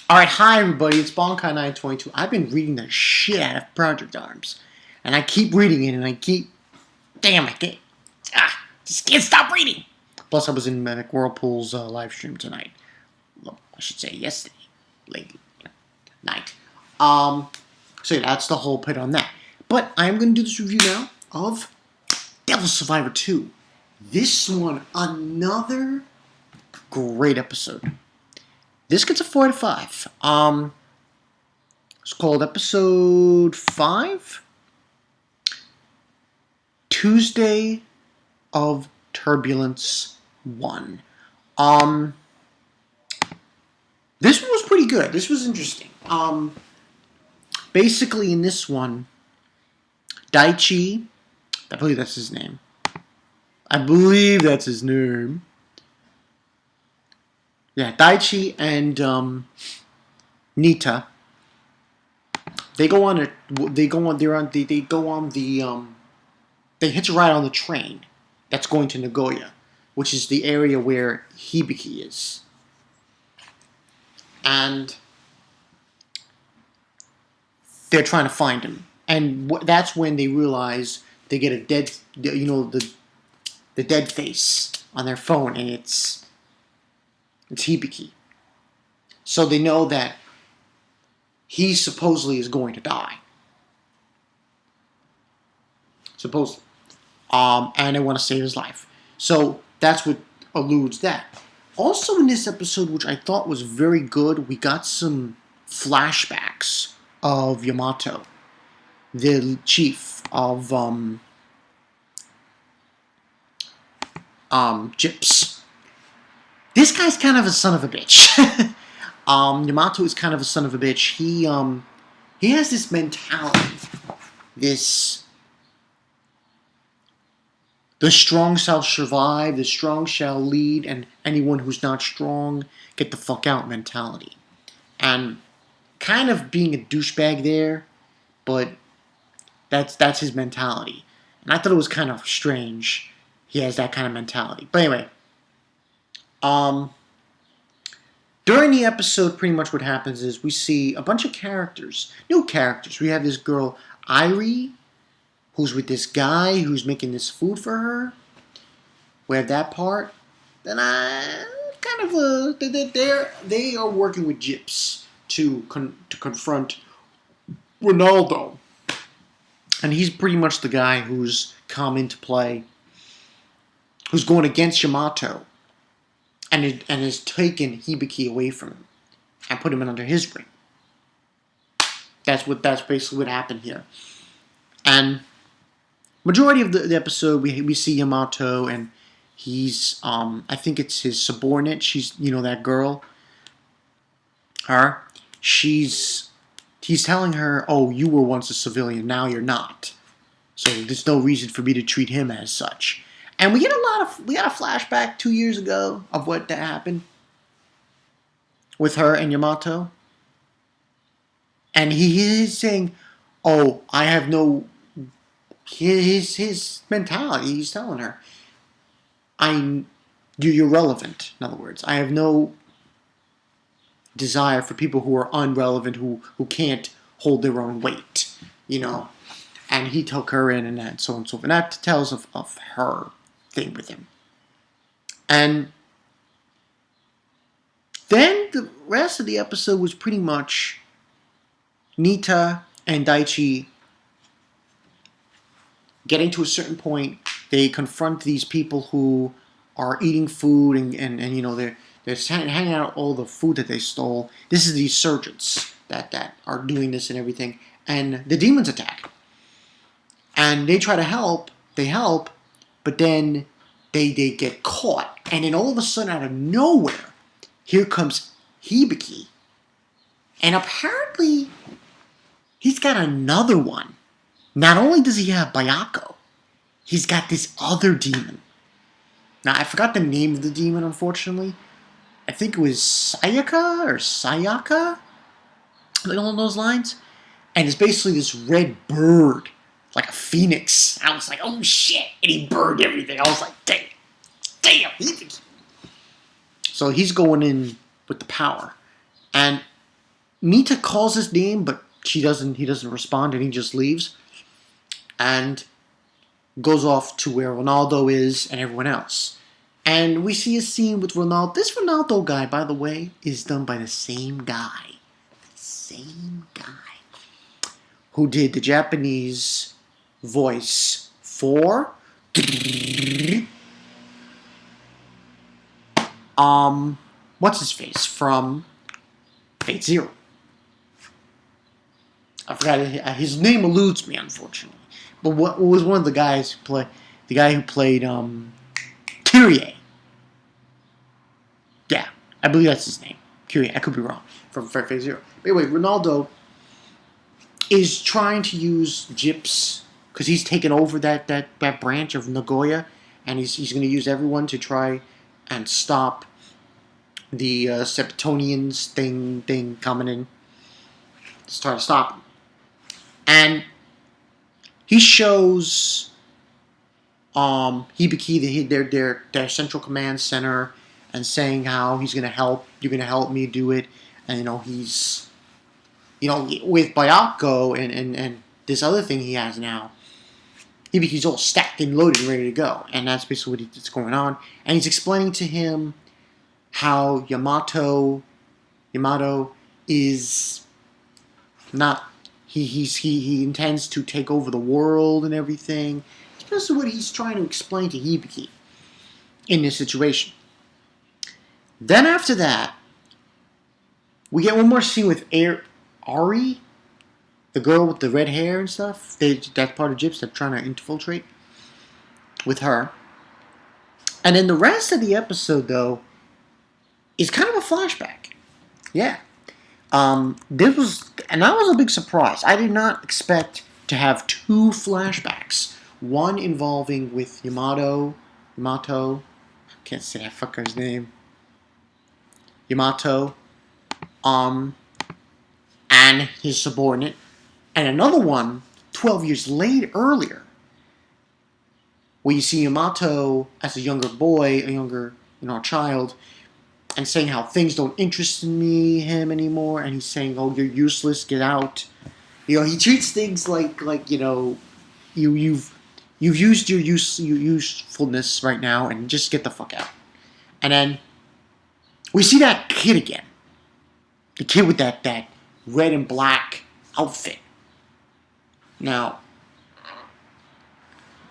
Alright, hi everybody, it's Bonkai922. I've been reading the shit out of Project Arms. And I keep reading it and I keep... Damn, I can't... Just can't stop reading! Plus I was in McWhirlpool's live stream tonight. Well, I should say yesterday. Late night. So yeah, that's the whole pit on that. But I'm going to do this review now of Devil Survivor 2. This one, another great episode. This gets a 4 out of 5. It's called episode 5. Tuesday of Turbulence 1. This one was pretty good. This was interesting. Basically in this one, Daichi, I believe that's his name. Yeah, Daichi and Nita. They hitch a ride on the train that's going to Nagoya, which is the area where Hibiki is. And they're trying to find him. And that's when they realize they get a dead, the dead face on their phone, and it's Hibiki. So they know that he supposedly is going to die. Supposedly. And they want to save his life. So that's what alludes that. Also in this episode, which I thought was very good, we got some flashbacks of Yamato, the chief of Gyps. This guy's kind of a son of a bitch. Yamato is kind of a son of a bitch. He has this mentality, the strong shall survive, the strong shall lead, and anyone who's not strong, get the fuck out mentality. And kind of being a douchebag there, but that's his mentality. And I thought it was kind of strange he has that kind of mentality. But anyway, during the episode, pretty much what happens is we see a bunch of characters, new characters. We have this girl, Irie, who's with this guy who's making this food for her. We have that part. Then they are working with Gyps to confront Ronaldo. And he's pretty much the guy who's come into play, who's going against Yamato. And has taken Hibiki away from him and put him in under his ring. That's basically what happened here. And majority of the episode, we see Yamato, and he's I think it's his subordinate. She's that girl. Her. He's telling her, "Oh, you were once a civilian. Now you're not. So there's no reason for me to treat him as such." And we got a flashback 2 years ago of what that happened with her and Yamato. And he is saying, "Oh, I have no..." His mentality, he's telling her, you're relevant, in other words. I have no desire for people who are unrelevant, who can't hold their own weight, And he took her in and so on and so forth. And that tells of her thing with him. And then the rest of the episode was pretty much Nita and Daichi getting to a certain point. They confront these people who are eating food and they're hanging out all the food that they stole. This is the insurgents that are doing this and everything. And the demons attack. And they try to help. They help. But then they get caught. And then all of a sudden, out of nowhere, here comes Hibiki. And apparently, he's got another one. Not only does he have Bayako, he's got this other demon. Now, I forgot the name of the demon, unfortunately. I think it was Sayaka? Like along those lines. And it's basically this red bird, like a phoenix. I was like, oh shit, and he burned everything. I was like, damn, Hibiki. So he's going in with the power. And Nita calls his name, but he doesn't respond, and he just leaves and goes off to where Ronaldo is and everyone else. And we see a scene with Ronaldo. This Ronaldo guy, by the way, is done by the same guy. Same guy who did the Japanese voice for what's his face from Fate Zero. I forgot his name eludes me, unfortunately. But what was one of the guys who played Kyrie? Yeah, I believe that's his name. Kyrie. I could be wrong. From Fate Zero. But anyway, Ronaldo is trying to use Gyps because he's taken over that branch of Nagoya, and he's going to use everyone to try and stop the Septonians thing coming in. Just try to stop him. And he shows Hibiki, their central command center, and saying how he's going to help. You're going to help me do it. And he's with Bayako and this other thing he has now. Hibiki's all stacked and loaded and ready to go, and that's basically what's going on. And he's explaining to him how Yamato is not. He intends to take over the world and everything. It's basically what he's trying to explain to Hibiki in this situation. Then after that, we get one more scene with Ari, the girl with the red hair and stuff. That's part of Gyps. They're trying to infiltrate with her. And then the rest of the episode, though, is kind of a flashback. Yeah. That was a big surprise. I did not expect to have two flashbacks. One involving with Yamato, I can't say that fucker's name. Yamato, and his subordinate, and another one 12 years earlier, where you see Yamato as a younger boy, a child, and saying how things don't interest him anymore, and he's saying, "Oh, you're useless, get out." He treats things like you've used your usefulness right now, and just get the fuck out. And then we see that kid again, the kid with that red and black outfit. Now,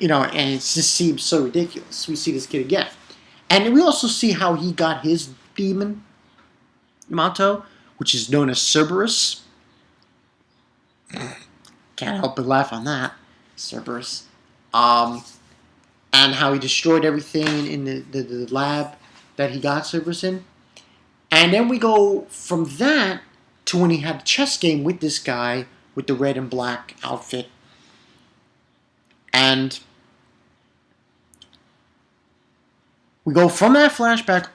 and it just seems so ridiculous. We see this kid again, and we also see how he got his demon, Yamato, which is known as Cerberus. Can't help but laugh on that, Cerberus. And how he destroyed everything in the lab that he got Cerberus in. And then we go from that to when he had a chess game with this guy with the red and black outfit. And we go from that flashback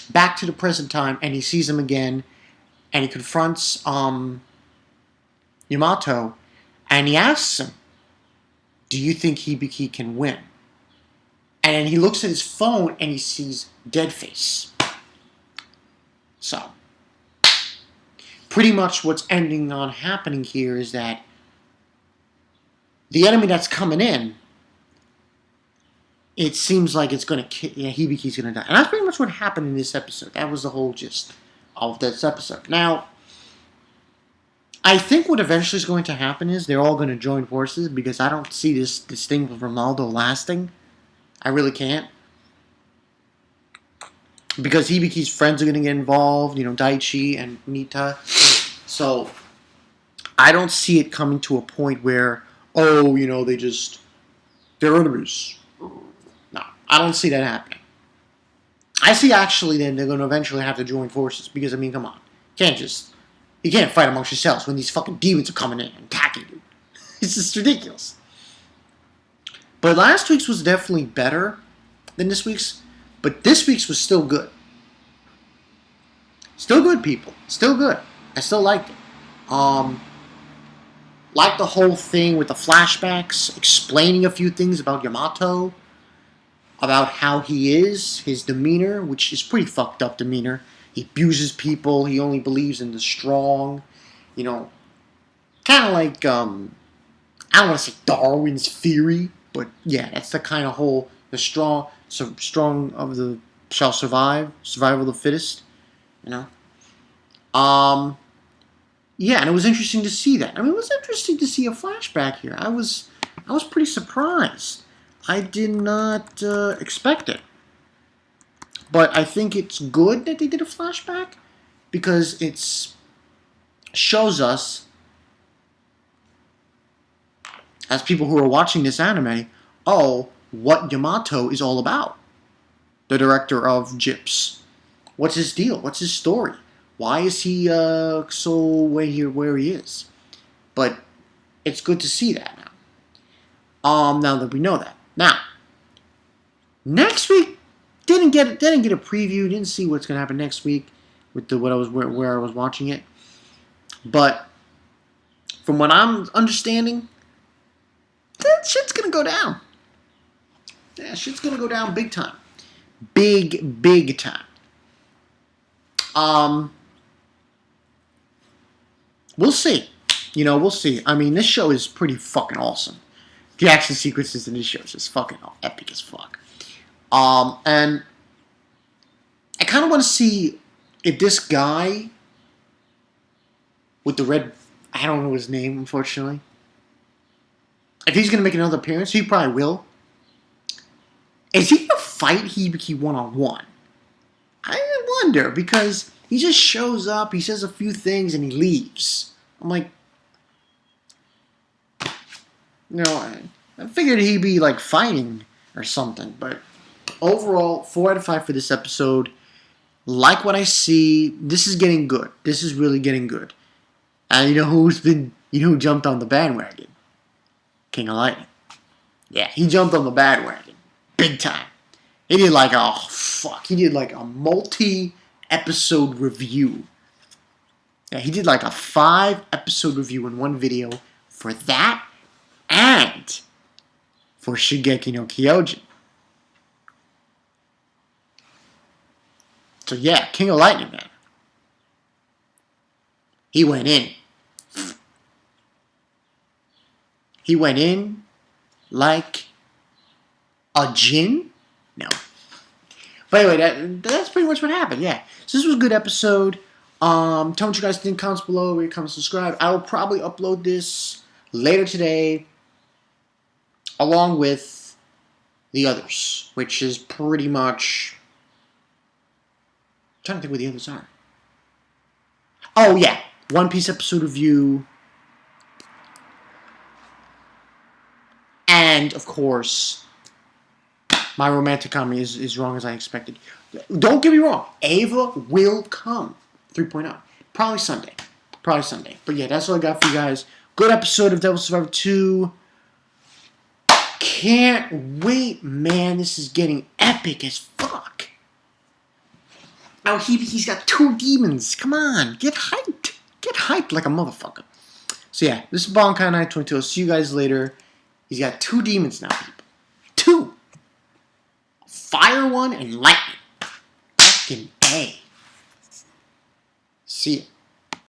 back to the present time, and he sees him again, and he confronts Yamato, and he asks him, "Do you think Hibiki can win?" And then he looks at his phone, and he sees Deadface. So, pretty much what's ending on happening here is that the enemy that's coming in, it seems like it's going to kill. Yeah, Hibiki's going to die. And that's pretty much what happened in this episode. That was the whole gist of this episode. Now, I think what eventually is going to happen is they're all going to join forces, because I don't see this thing with Ronaldo lasting. I really can't. Because Hibiki's friends are going to get involved, Daichi and Nita. So, I don't see it coming to a point where, they're enemies. No, I don't see that happening. I see actually then they're going to eventually have to join forces, because, come on. You can't fight amongst yourselves when these fucking demons are coming in and attacking you. It's just ridiculous. But last week's was definitely better than this week's. But this week's was still good. Still good, people. Still good. I still liked it. Like the whole thing with the flashbacks, explaining a few things about Yamato, about how he is, his demeanor, which is pretty fucked up demeanor. He abuses people. He only believes in the strong. You know, kind of like, I don't want to say Darwin's theory, but yeah, that's the kind of whole, the strong of the shall survive, survival of the fittest, you know. Yeah, and it was interesting to see that. I mean, it was interesting to see a flashback here. I was pretty surprised. I did not expect it. But I think it's good that they did a flashback because it shows us, as people who are watching this anime, what Yamato is all about. The director of Gyps. What's his deal? What's his story? Why is he so where he is? But it's good to see that now. Now that we know that. Now, next week didn't get a preview. Didn't see what's gonna happen next week with where I was watching it. But from what I'm understanding, that shit's gonna go down. Yeah, shit's gonna go down big time. Big time. We'll see. We'll see. I mean, this show is pretty fucking awesome. The action sequences in this show is just fucking epic as fuck. And I kind of want to see if this guy with the red, I don't know his name, unfortunately. If he's gonna make another appearance, he probably will. Is he gonna fight Hibiki one-on-one? I wonder, because he just shows up, he says a few things, and he leaves. I'm like, I figured he'd be like fighting or something, but overall, 4 out of 5 for this episode. Like what I see, this is getting good. This is really getting good. And you know who jumped on the bandwagon? King of Lightning. Yeah, he jumped on the bandwagon. Big time. He did like a multi-episode review. Yeah, he did like a 5-episode review in one video for that and for Shingeki no Kyojin. So yeah, King of Lightning, man. He went in. He went in like a djinn? No. But anyway, that's pretty much what happened, yeah. So this was a good episode. Tell me what you guys think. Comments below, rate, comment, subscribe. I will probably upload this later today along with the others, which is pretty much... I'm trying to think what the others are. Oh, yeah. One Piece episode review. And, of course, My Romantic Comedy is wrong as I expected. Don't get me wrong. Ava will come. 3.0. Probably Sunday. But yeah, that's all I got for you guys. Good episode of Devil Survivor 2. Can't wait, man. This is getting epic as fuck. Now, he's got 2 demons. Come on. Get hyped. Get hyped like a motherfucker. So yeah, this is Bonkai Night 22. I'll see you guys later. He's got 2 demons now, people. 2. Fire one and lightning. Fucking A. See ya.